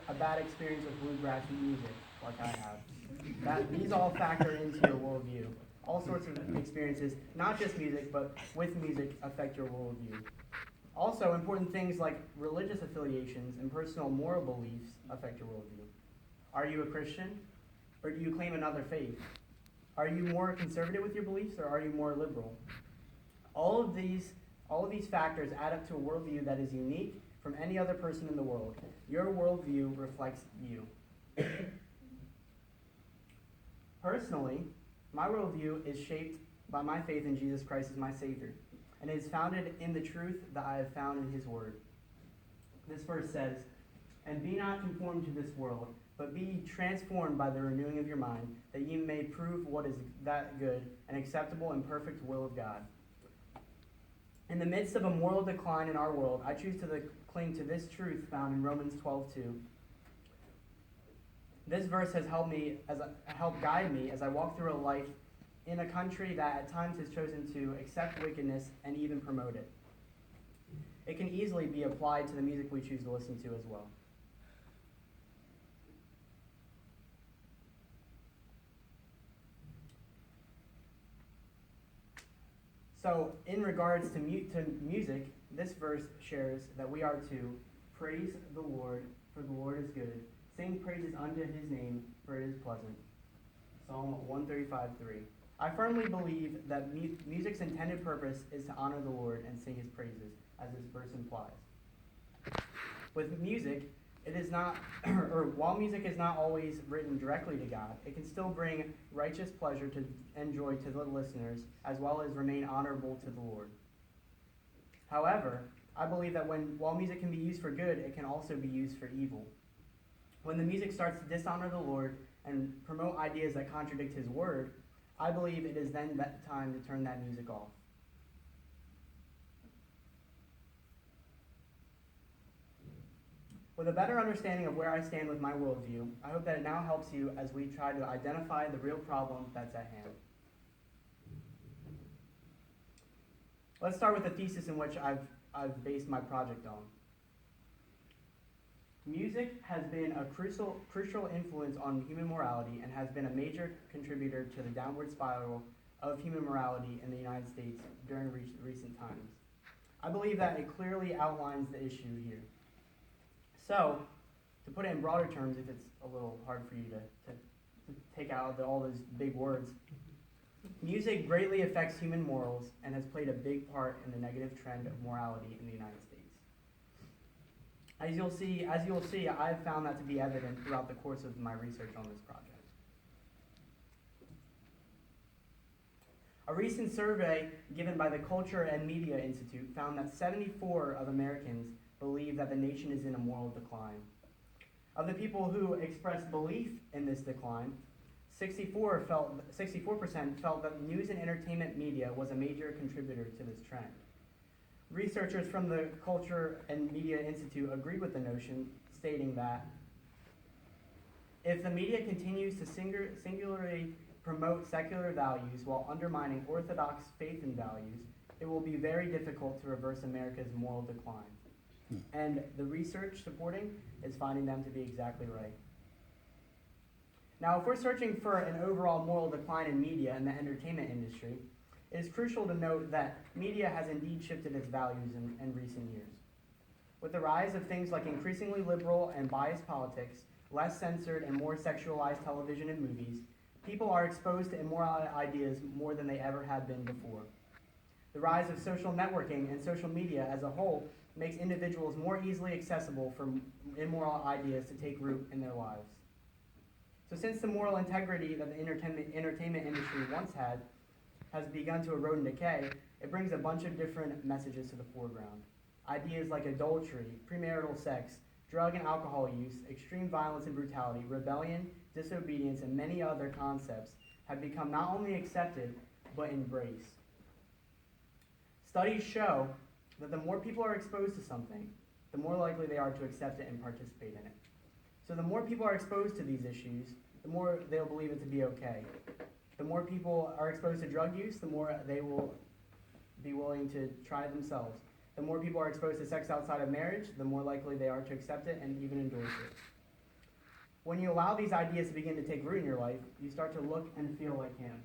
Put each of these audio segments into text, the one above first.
a bad experience with bluegrass music, like I have. These all factor into your worldview. All sorts of experiences, not just music, but with music, affect your worldview. Also, important things like religious affiliations and personal moral beliefs affect your worldview. Are you a Christian, or do you claim another faith? Are you more conservative with your beliefs, or are you more liberal? All of these factors add up to a worldview that is unique from any other person in the world. Your worldview reflects you. Personally, my worldview is shaped by my faith in Jesus Christ as my Savior, and it is founded in the truth that I have found in His Word. This verse says, "And be not conformed to this world, but be ye transformed by the renewing of your mind, that ye may prove what is that good and acceptable and perfect will of God." In the midst of a moral decline in our world, I choose to cling to this truth found in Romans 12:2. This verse has helped guide me as I walk through a life in a country that at times has chosen to accept wickedness and even promote it. It can easily be applied to the music we choose to listen to as well. So, in regards to music, this verse shares that we are to praise the Lord, for the Lord is good. Sing praises unto His name, for it is pleasant. Psalm 135:3. I firmly believe that music's intended purpose is to honor the Lord and sing His praises, as this verse implies. With music, it is not, or while music is not always written directly to God, it can still bring righteous pleasure and joy to the listeners, as well as remain honorable to the Lord. However, I believe that while music can be used for good, it can also be used for evil. When the music starts to dishonor the Lord and promote ideas that contradict His word, I believe it is then that time to turn that music off. With a better understanding of where I stand with my worldview, I hope that it now helps you as we try to identify the real problem that's at hand. Let's start with the thesis in which I've based my project on. Music has been a crucial influence on human morality and has been a major contributor to the downward spiral of human morality in the United States during recent times. I believe that it clearly outlines the issue here. So, to put it in broader terms, if it's a little hard for you to take out all those big words, music greatly affects human morals and has played a big part in the negative trend of morality in the United States. As you'll see, I've found that to be evident throughout the course of my research on this project. A recent survey given by the Culture and Media Institute found that 74 of Americans believe that the nation is in a moral decline. Of the people who expressed belief in this decline, 64% felt that news and entertainment media was a major contributor to this trend. Researchers from the Culture and Media Institute agree with the notion, stating that if the media continues to singularly promote secular values while undermining orthodox faith and values, it will be very difficult to reverse America's moral decline. And the research supporting is finding them to be exactly right. Now, if we're searching for an overall moral decline in media and the entertainment industry, it is crucial to note that media has indeed shifted its values in recent years. With the rise of things like increasingly liberal and biased politics, less censored and more sexualized television and movies, people are exposed to immoral ideas more than they ever had been before. The rise of social networking and social media as a whole makes individuals more easily accessible for immoral ideas to take root in their lives. So since the moral integrity that the entertainment industry once had has begun to erode and decay, it brings a bunch of different messages to the foreground. Ideas like adultery, premarital sex, drug and alcohol use, extreme violence and brutality, rebellion, disobedience, and many other concepts have become not only accepted, but embraced. Studies show that the more people are exposed to something, the more likely they are to accept it and participate in it. So the more people are exposed to these issues, the more they'll believe it to be okay. The more people are exposed to drug use, the more they will be willing to try it themselves. The more people are exposed to sex outside of marriage, the more likely they are to accept it and even endorse it. When you allow these ideas to begin to take root in your life, you start to look and feel like him.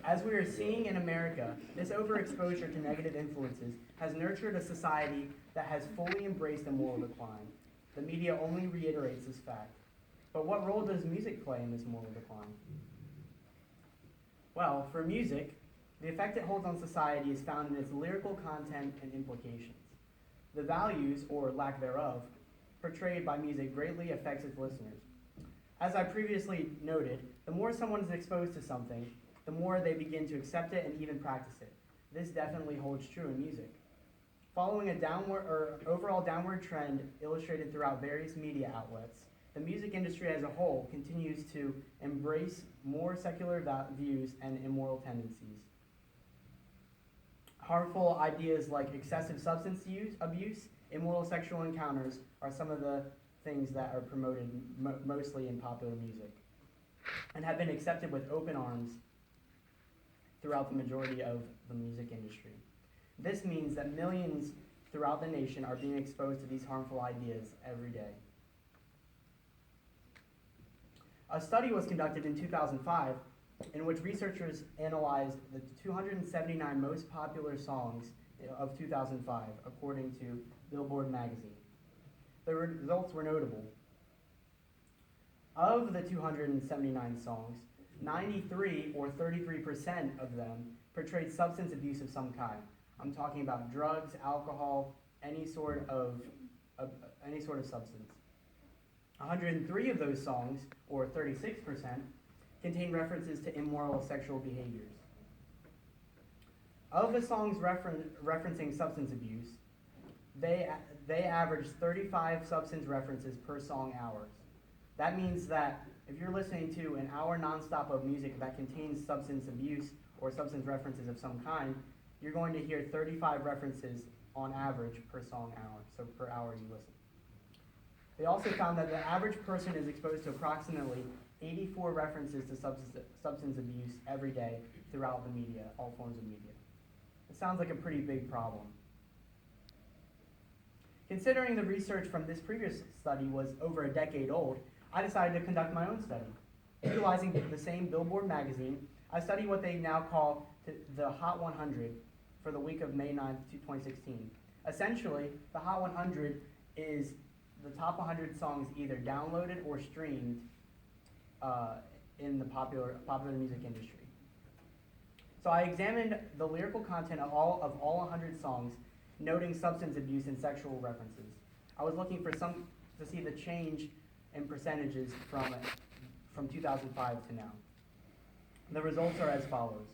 As we are seeing in America, this overexposure to negative influences has nurtured a society that has fully embraced a moral decline. The media only reiterates this fact. But what role does music play in this moral decline? Well, for music, the effect it holds on society is found in its lyrical content and implications. The values, or lack thereof, portrayed by music greatly affects its listeners. As I previously noted, the more someone is exposed to something, the more they begin to accept it and even practice it. This definitely holds true in music. Following a overall downward trend illustrated throughout various media outlets, the music industry as a whole continues to embrace more secular views and immoral tendencies. Harmful ideas like excessive substance abuse, immoral sexual encounters are some of the things that are promoted mostly in popular music and have been accepted with open arms throughout the majority of the music industry. This means that millions throughout the nation are being exposed to these harmful ideas every day. A study was conducted in 2005 in which researchers analyzed the 279 most popular songs of 2005, according to Billboard magazine. The results were notable. Of the 279 songs, 93 or 33% of them portrayed substance abuse of some kind. I'm talking about drugs, alcohol, any sort of substance. 103 of those songs, or 36%, contain references to immoral sexual behaviors. Of the songs referencing substance abuse, they average 35 substance references per song hour. That means that if you're listening to an hour nonstop of music that contains substance abuse or substance references of some kind, you're going to hear 35 references on average per song hour, so per hour you listen. They also found that the average person is exposed to approximately 84 references to substance abuse every day throughout the media, all forms of media. It sounds like a pretty big problem. Considering the research from this previous study was over a decade old, I decided to conduct my own study. Utilizing the same Billboard magazine, I studied what they now call the Hot 100 for the week of May 9th, 2016. Essentially, the Hot 100 is the top 100 songs either downloaded or streamed in the popular music industry. So I examined the lyrical content of all 100 songs, noting substance abuse and sexual references. I was looking to see the change in percentages from 2005 to now. The results are as follows.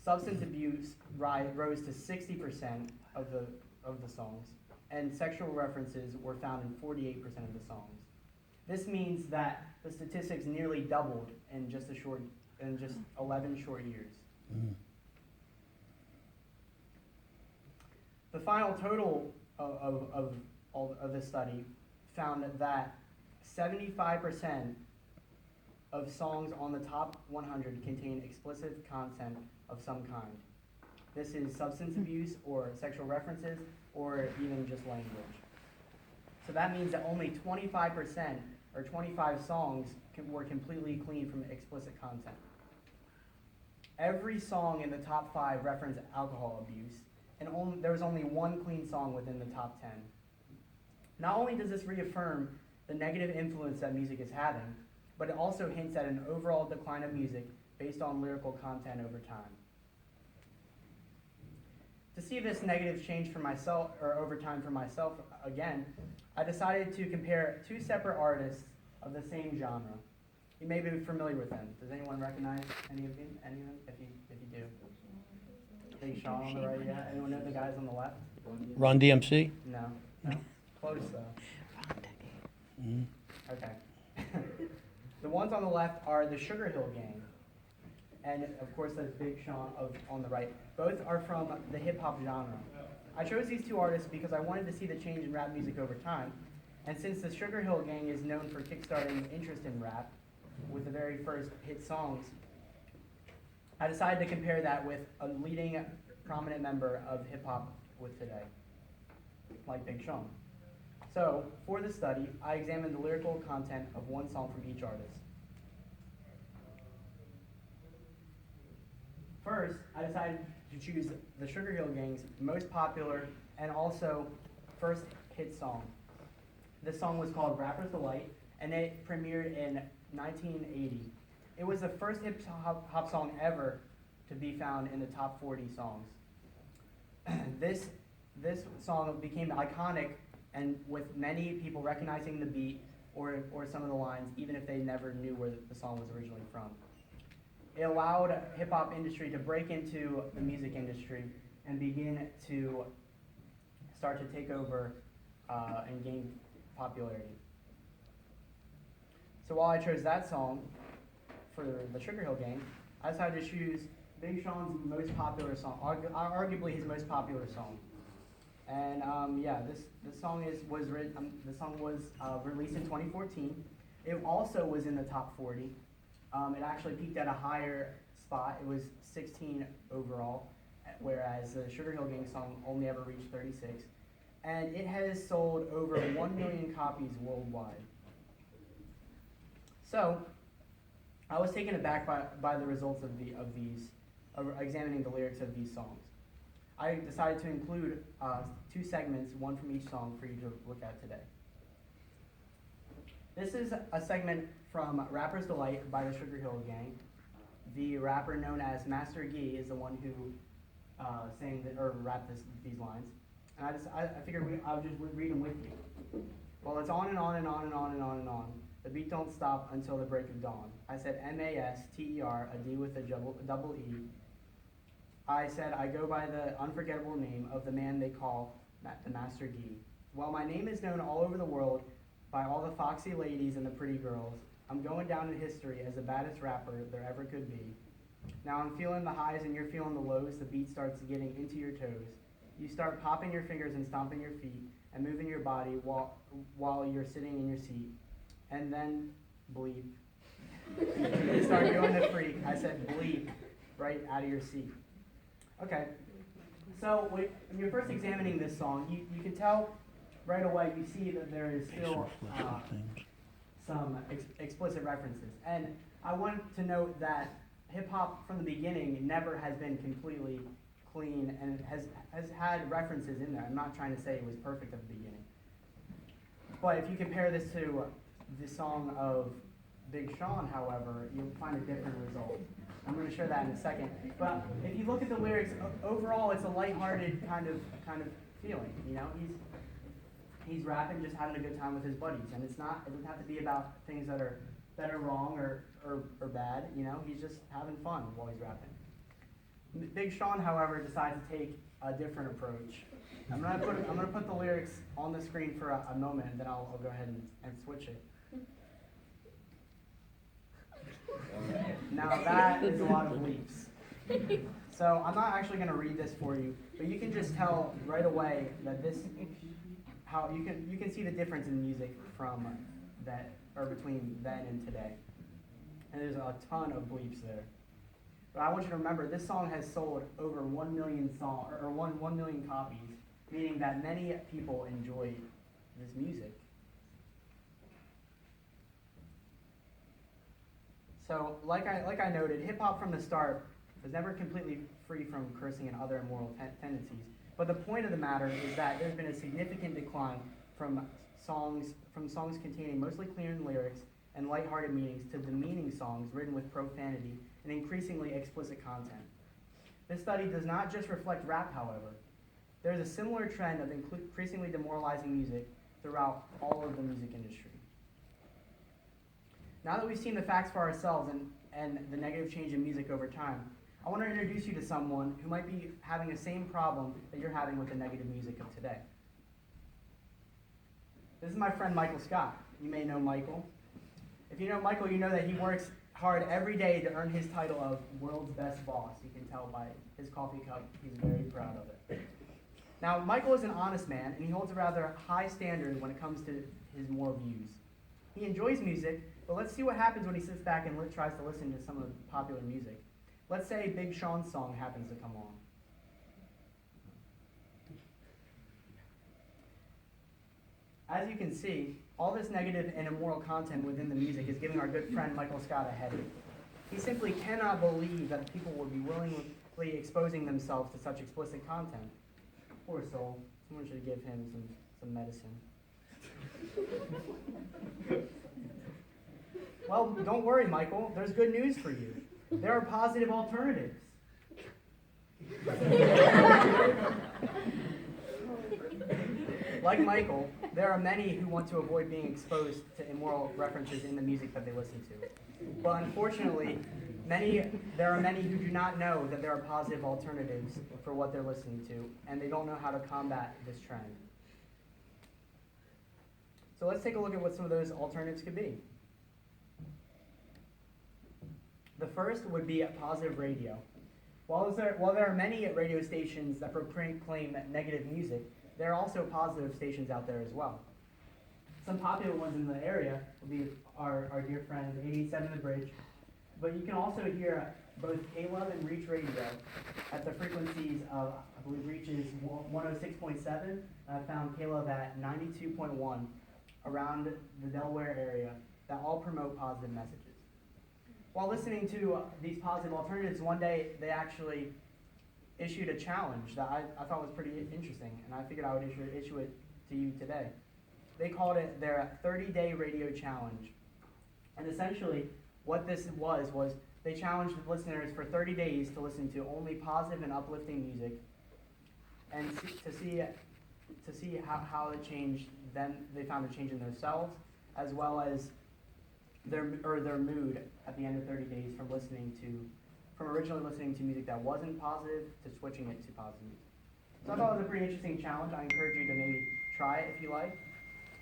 Substance abuse rose to 60% of the songs, and sexual references were found in 48% of the songs. This means that the statistics nearly doubled in just 11 short years. Mm. The final total of this study found that 75% of songs on the top 100 contain explicit content of some kind. This is substance abuse or sexual references or even just language. So that means that only 25% or 25 songs were completely clean from explicit content. Every song in the top 5 referenced alcohol abuse, and there was only one clean song within the top 10. Not only does this reaffirm the negative influence that music is having, but it also hints at an overall decline of music based on lyrical content over time. To see this negative change for myself, or over time for myself again, I decided to compare 2 separate artists of the same genre. You may be familiar with them. Does anyone recognize any of them? If you do. Big Sean on the right, yeah. Anyone know the guys on the left? Run DMC? No. Close though. Mm-hmm. Okay. The ones on the left are the Sugar Hill Gang. And of course there's Big Sean on the right. Both are from the hip hop genre. I chose these 2 artists because I wanted to see the change in rap music over time. And since the Sugar Hill Gang is known for kickstarting interest in rap with the very first hit songs, I decided to compare that with a leading prominent member of hip hop with today, like Big Sean. So, for this study, I examined the lyrical content of one song from each artist. First, I decided to choose the Sugar Hill Gang's most popular and also first hit song. This song was called Rapper's Delight, and it premiered in 1980. It was the first hip hop song ever to be found in the top 40 songs. This song became iconic, and with many people recognizing the beat or some of the lines, even if they never knew where the song was originally from. It allowed hip hop industry to break into the music industry and begin to start to take over and gain popularity. So while I chose that song for the Sugar Hill Gang, I decided to choose Big Sean's most popular song, arguably his most popular song. And this song was released in 2014. It also was in the top 40. It actually peaked at a higher spot. It was 16 overall, whereas the Sugar Hill Gang song only ever reached 36. And it has sold over 1 million copies worldwide. So, I was taken aback by the results of examining the lyrics of these songs. I decided to include 2 segments, one from each song, for you to look at today. This is a segment from Rapper's Delight by the Sugar Hill Gang. The rapper known as Master Gee is the one who rapped these lines. And I figured I would just read them with you. Well, it's on and on and on and on and on and on. The beat don't stop until the break of dawn. I said M-A-S-T-E-R, a D with a double E. I said I go by the unforgettable name of the man they call the Master Gee. While my name is known all over the world by all the foxy ladies and the pretty girls, I'm going down in history as the baddest rapper there ever could be. Now I'm feeling the highs and you're feeling the lows. The beat starts getting into your toes. You start popping your fingers and stomping your feet and moving your body while you're sitting in your seat. And then bleep. You start going to freak. I said bleep right out of your seat. Okay, so when you're first examining this song, you can tell right away, you see that there is still some explicit references. And I want to note that hip-hop from the beginning never has been completely clean and has had references in there. I'm not trying to say it was perfect at the beginning. But if you compare this to the song of Big Sean, however, you'll find a different result. I'm going to show that in a second. But if you look at the lyrics, overall it's a lighthearted kind of feeling. You know, he's rapping, just having a good time with his buddies, and it doesn't have to be about things that are wrong or bad. You know, he's just having fun while he's rapping. Big Sean, however, decides to take a different approach. I'm gonna put the lyrics on the screen for a moment, and then I'll go ahead and switch it. Now that is a lot of leaps. So I'm not actually going to read this for you, but you can just tell right away that how you can see the difference in music from between then and today. And there's a ton of bleeps there. But I want you to remember, this song has sold over 1 million 1 million copies, meaning that many people enjoy this music. So, like I noted, hip-hop from the start was never completely free from cursing and other immoral tendencies. But the point of the matter is that there's been a significant decline from songs containing mostly clean lyrics and lighthearted meanings to demeaning songs written with profanity and increasingly explicit content. This study does not just reflect rap, however. There is a similar trend of increasingly demoralizing music throughout all of the music industry. Now that we've seen the facts for ourselves and the negative change in music over time, I want to introduce you to someone who might be having the same problem that you're having with the negative music of today. This is my friend Michael Scott. You may know Michael. If you know Michael, you know that he works hard every day to earn his title of world's best boss. You can tell by his coffee cup, he's very proud of it. Now, Michael is an honest man, and he holds a rather high standard when it comes to his moral views. He enjoys music, but let's see what happens when he sits back and tries to listen to some of the popular music. Let's say Big Sean's song happens to come on. As you can see, all this negative and immoral content within the music is giving our good friend Michael Scott a headache. He simply cannot believe that people would be willingly exposing themselves to such explicit content. Poor soul. Someone should give him some medicine. Well, don't worry, Michael. There's good news for you. There are positive alternatives. Like Michael, there are many who want to avoid being exposed to immoral references in the music that they listen to. But unfortunately, there are many who do not know that there are positive alternatives for what they're listening to, and they don't know how to combat this trend. So let's take a look at what some of those alternatives could be. The first would be positive radio. While there are many radio stations that proclaim negative music, there are also positive stations out there as well. Some popular ones in the area would be our dear friends 887 The Bridge, but you can also hear both K-Love and Reach Radio at the frequencies of, I believe Reach is 106.7, I found K-Love at 92.1 around the Delaware area that all promote positive messages. While listening to these positive alternatives, one day they actually issued a challenge that I thought was pretty interesting, and I figured I would issue it to you today. They called it their 30-day radio challenge. And essentially, what this was they challenged listeners for 30 days to listen to only positive and uplifting music, and to see how it changed them. They found a change in themselves, as well as their mood at the end of 30 days from originally listening to music that wasn't positive to switching it to positive music. So I thought it was a pretty interesting challenge. I encourage you to maybe try it if you like.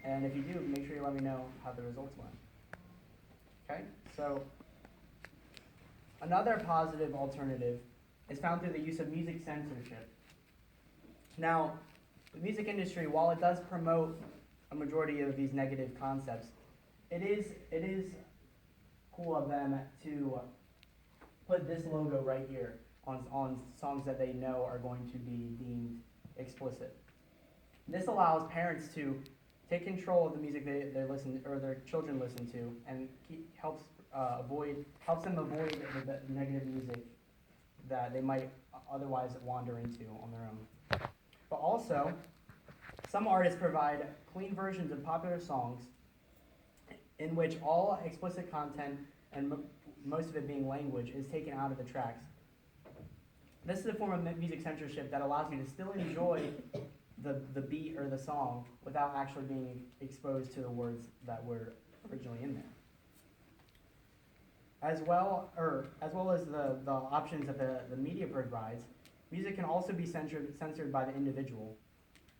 And if you do, make sure you let me know how the results went. Okay? So another positive alternative is found through the use of music censorship. Now, the music industry, while it does promote a majority of these negative concepts, it is cool of them to put this logo right here on songs that they know are going to be deemed explicit. This allows parents to take control of the music they listen or their children listen to, and helps them avoid the negative music that they might otherwise wander into on their own. But also, some artists provide clean versions of popular songs in which all explicit content and most of it being language is taken out of the tracks. This is a form of music censorship that allows you to still enjoy the beat or the song without actually being exposed to the words that were originally in there. As well as the options that the media provides, music can also be censored by the individual.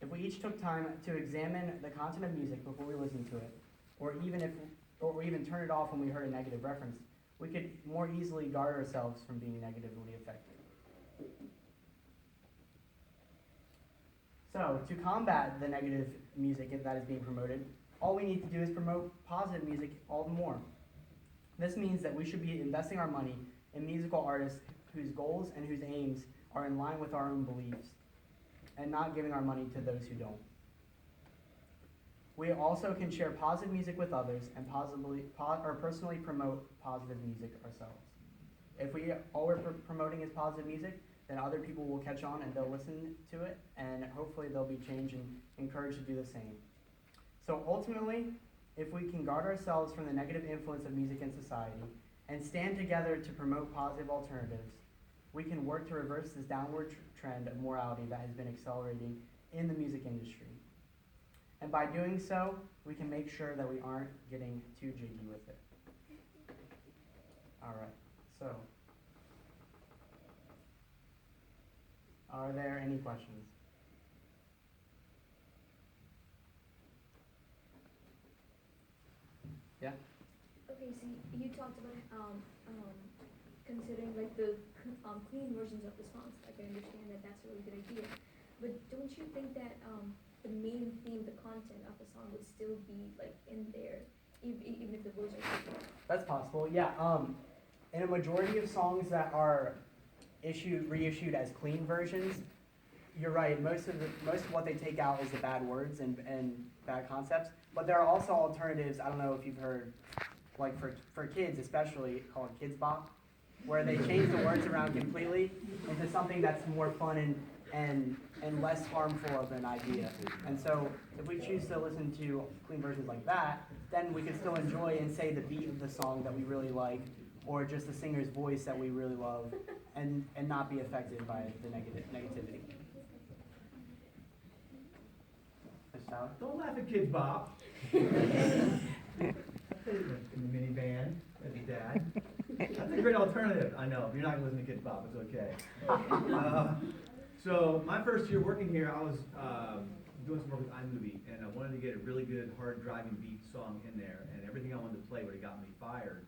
If we each took time to examine the content of music before we listen to it, or even turn it off when we heard a negative reference, we could more easily guard ourselves from being negatively affected. So, to combat the negative music that is being promoted, all we need to do is promote positive music all the more. This means that we should be investing our money in musical artists whose goals and whose aims are in line with our own beliefs, and not giving our money to those who don't. We also can share positive music with others and personally promote positive music ourselves. If all we're promoting is positive music, then other people will catch on and they'll listen to it, and hopefully they'll be changed and encouraged to do the same. So ultimately, if we can guard ourselves from the negative influence of music in society and stand together to promote positive alternatives, we can work to reverse this downward trend of morality that has been accelerating in the music industry. And by doing so, we can make sure that we aren't getting too jiggy with it. All right, so are there any questions? Yeah? Okay, so you talked about considering like the clean versions of the songs. Like I understand that that's a really good idea, but don't you think that the main theme, the content of the song would still be like in there, even if the words are different? That's possible, yeah. In a majority of songs that are reissued as clean versions, you're right, most of what they take out is the bad words and bad concepts, but there are also alternatives, I don't know if you've heard, like for kids especially, called Kids Bop, where they change the words around completely into something that's more fun and less harmful of an idea. And so if we choose to listen to clean versions like that, then we can still enjoy and say the beat of the song that we really like, or just the singer's voice that we really love, and not be affected by the negativity. Mr. Tyler? Don't laugh at Kids Bop. In the minivan, maybe Dad. That's a great alternative. I know, if you're not gonna listen to Kids Bop, it's okay. So my first year working here, I was doing some work with iMovie, and I wanted to get a really good hard driving beat song in there, and everything I wanted to play would have got me fired.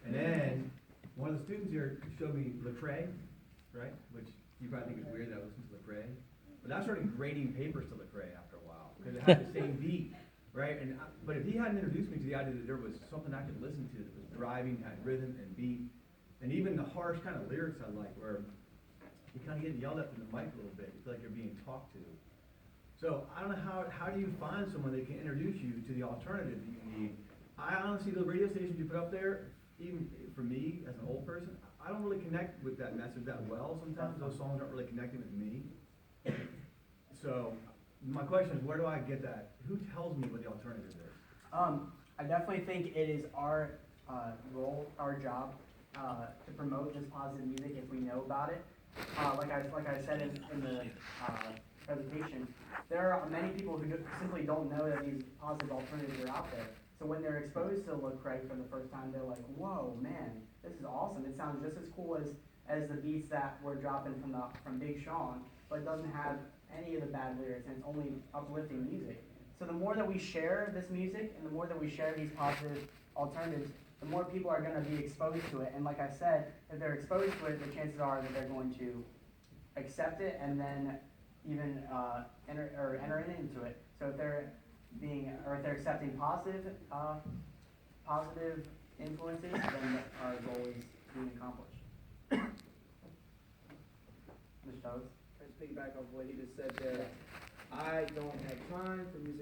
And then one of the students here showed me Lecrae, right? Which you probably think is weird that I listen to Lecrae, but I started grading papers to Lecrae after a while because it had the same beat, right? But if he hadn't introduced me to the idea that there was something I could listen to that was driving, had rhythm and beat, and even the harsh kind of lyrics I like, where you kind of get yelled at from the mic a little bit. You feel like you're being talked to. So I don't know how do you find someone that can introduce you to the alternative that you need. I honestly, the radio stations you put up there, even for me as an old person, I don't really connect with that message that well. Sometimes those songs aren't really connecting with me. So my question is, where do I get that? Who tells me what the alternative is? I definitely think it is our role, our job, to promote this positive music if we know about it. Like I said in the presentation, there are many people who simply don't know that these positive alternatives are out there. So when they're exposed to Lecrae for the first time, they're like, "Whoa, man, this is awesome! It sounds just as cool as the beats that we're dropping from Big Sean, but it doesn't have any of the bad lyrics, and it's only uplifting music." So the more that we share this music, and the more that we share these positive alternatives, the more people are going to be exposed to it. And like I said, if they're exposed to it, the chances are that they're going to accept it and then even enter into it. So if they're accepting positive influences, then our goal is being accomplished. Mr. Toes? Let's piggyback off what he just said there. I don't have time for music